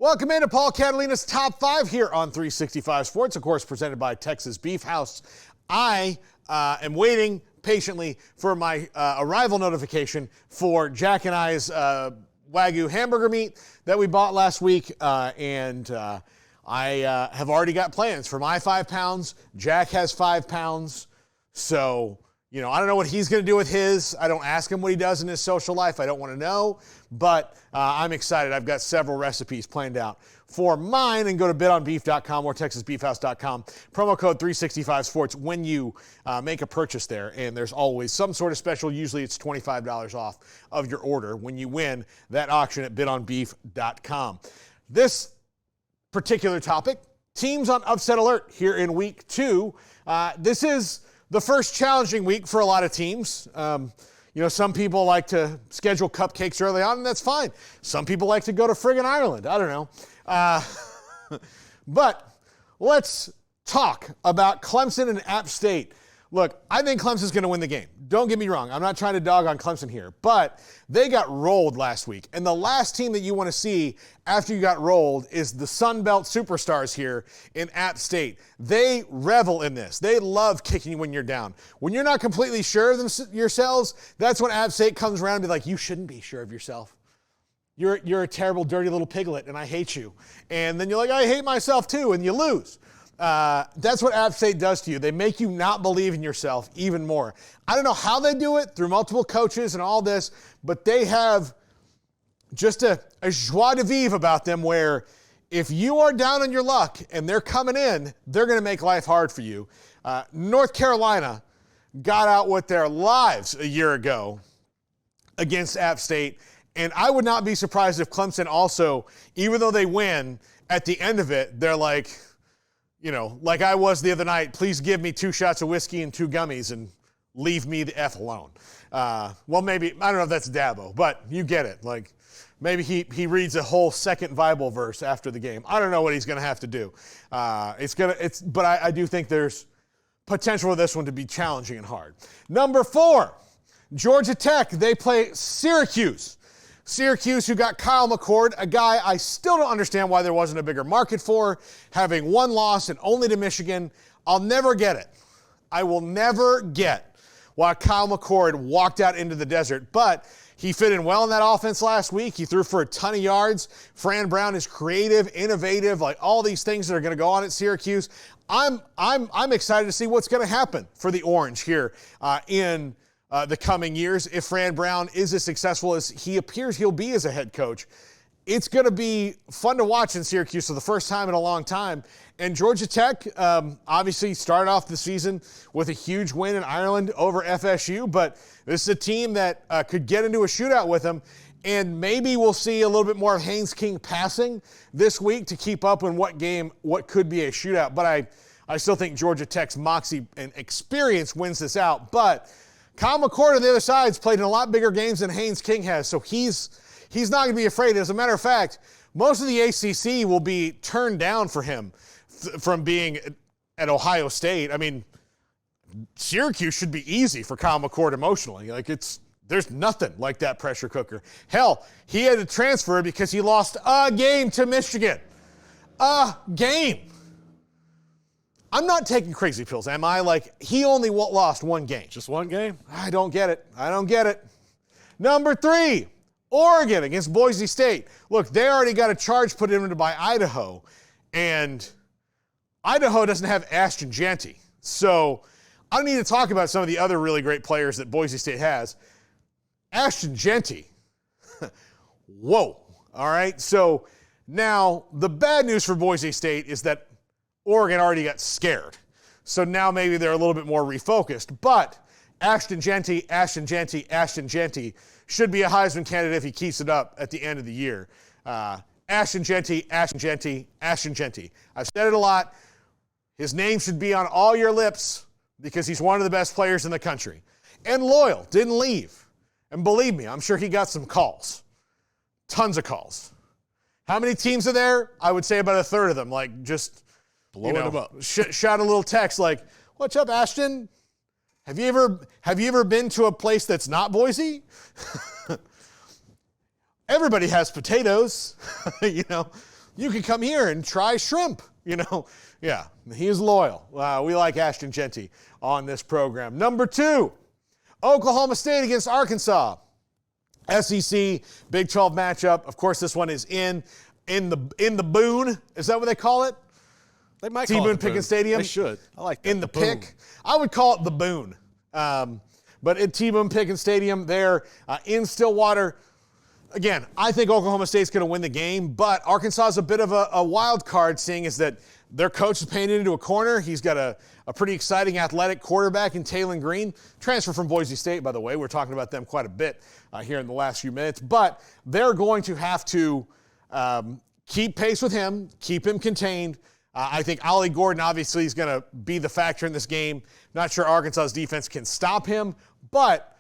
Welcome into Paul Catalina's Top 5 here on 365 Sports, of course, presented by Texas Beef House. I am waiting patiently for my arrival notification for Jack and I's Wagyu hamburger meat that we bought last week, and I have already got plans for my 5 pounds. Jack has 5 pounds, so I don't know what he's going to do with his. I don't ask him what he does in his social life. I don't want to know, but I'm excited. I've got several recipes planned out for mine, and go to bidonbeef.com or texasbeefhouse.com. Promo code 365sports when you make a purchase there, and there's always some sort of special. Usually it's $25 off of your order when you win that auction at bidonbeef.com. This particular topic, teams on upset alert here in week 2. This is the first challenging week for a lot of teams. Some people like to schedule cupcakes early on, and that's fine. Some people like to go to friggin' Ireland. I don't know. But let's talk about Clemson and App State. Look, I think Clemson's going to win the game. Don't get me wrong. I'm not trying to dog on Clemson here, but they got rolled last week. And the last team that you want to see after you got rolled is the Sun Belt superstars here in App State. They revel in this. They love kicking you when you're down. When you're not completely sure of yourselves, that's when App State comes around and be like, you shouldn't be sure of yourself. You're a terrible, dirty little piglet, and I hate you. And then you're like, I hate myself too, and you lose. That's what App State does to you. They make you not believe in yourself even more. I don't know how they do it through multiple coaches and all this, but they have just a joie de vivre about them where if you are down on your luck and they're coming in, they're going to make life hard for you. North Carolina got out with their lives a year ago against App State, and I would not be surprised if Clemson also, even though they win, at the end of it, they're like, like I was the other night, please give me 2 shots of whiskey and 2 gummies and leave me the F alone. Well, maybe, I don't know if that's Dabo, but you get it. Like, maybe he reads a whole second Bible verse after the game. I don't know what he's going to have to do. But I do think there's potential for this one to be challenging and hard. Number 4, Georgia Tech. They play Syracuse. Syracuse, who got Kyle McCord, a guy I still don't understand why there wasn't a bigger market for, having 1 loss and only to Michigan. I'll never get it. I will never get why Kyle McCord walked out into the desert, but he fit in well in that offense last week. He threw for a ton of yards. Fran Brown is creative, innovative, like all these things that are going to go on at Syracuse. I'm excited to see what's going to happen for the Orange here in the coming years. If Fran Brown is as successful as he appears he'll be as a head coach, it's going to be fun to watch in Syracuse for the first time in a long time. And Georgia Tech obviously started off the season with a huge win in Ireland over FSU, but this is a team that could get into a shootout with them, and maybe we'll see a little bit more of Haynes King passing this week to keep up in what could be a shootout. But I still think Georgia Tech's moxie and experience wins this out. But Kyle McCord on the other side has played in a lot bigger games than Haynes King has, so he's not going to be afraid. As a matter of fact, most of the ACC will be turned down for him from being at Ohio State. I mean, Syracuse should be easy for Kyle McCord emotionally. There's nothing like that pressure cooker. Hell, he had to transfer because he lost a game to Michigan. A game. I'm not taking crazy pills, am I? He only lost 1 game. Just 1 game? I don't get it. Number 3, Oregon against Boise State. Look, they already got a charge put into by Idaho, and Idaho doesn't have Ashton Jeanty. So I don't need to talk about some of the other really great players that Boise State has. Ashton Jeanty. Whoa. All right. So now the bad news for Boise State is that Oregon already got scared. So now maybe they're a little bit more refocused. But Ashton Jeanty should be a Heisman candidate if he keeps it up at the end of the year. Ashton Jeanty. I've said it a lot. His name should be on all your lips because he's one of the best players in the country. And loyal, didn't leave. And believe me, I'm sure he got some calls. Tons of calls. How many teams are there? I would say about a third of them. Blowing him up. Shot a little text like, "What's up, Ashton? Have you ever been to a place that's not Boise?" Everybody has potatoes, you can come here and try shrimp, Yeah, he is loyal. We like Ashton Genty on this program. Number 2, Oklahoma State against Arkansas. SEC Big 12 matchup. Of course, this one is in the Boone. Is that what they call it? They might call it the Pickens Stadium. They should. I like that. In the pick. I would call it the Boone. But at T-Boone Pickens Stadium there in Stillwater. Again, I think Oklahoma State's going to win the game, but Arkansas is a bit of a wild card, seeing as that their coach is painted into a corner. He's got a pretty exciting athletic quarterback in Taylon Green, transfer from Boise State, by the way. We're talking about them quite a bit here in the last few minutes, but they're going to have to keep pace with him, keep him contained. I think Ollie Gordon obviously is going to be the factor in this game. Not sure Arkansas's defense can stop him, but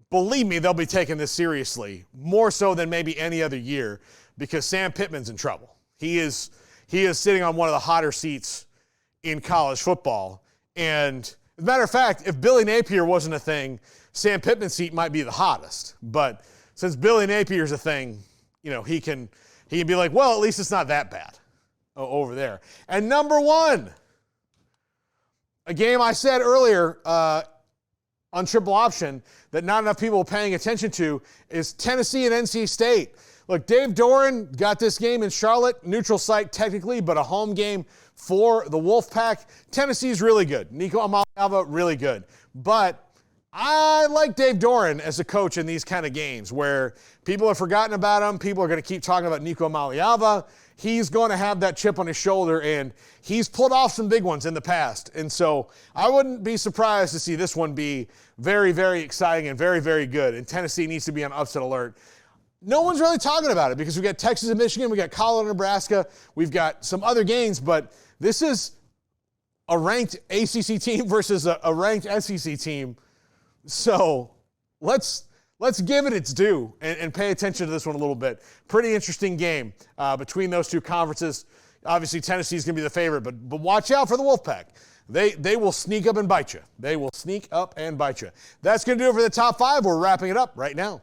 believe me, they'll be taking this seriously, more so than maybe any other year, because Sam Pittman's in trouble. He is sitting on one of the hotter seats in college football. And as a matter of fact, if Billy Napier wasn't a thing, Sam Pittman's seat might be the hottest. But since Billy Napier's a thing, he can be like, well, at least it's not that bad over there. And number 1, a game I said earlier on Triple Option that not enough people are paying attention to is Tennessee and NC State. Look, Dave Doran got this game in Charlotte, neutral site technically, but a home game for the Wolfpack. Tennessee's really good. Nico Amaliava, really good. But I like Dave Doran as a coach in these kind of games where people have forgotten about him. People are going to keep talking about Nico Amaliava. He's going to have that chip on his shoulder, and he's pulled off some big ones in the past. And so I wouldn't be surprised to see this one be very, very exciting and very, very good. And Tennessee needs to be on upset alert. No one's really talking about it because we've got Texas and Michigan, we've got Colorado and Nebraska, we've got some other games, but this is a ranked ACC team versus a ranked SEC team. So let's give it its due and pay attention to this one a little bit. Pretty interesting game between those two conferences. Obviously, Tennessee's going to be the favorite, but watch out for the Wolfpack. They will sneak up and bite you. They will sneak up and bite you. That's going to do it for the top 5. We're wrapping it up right now.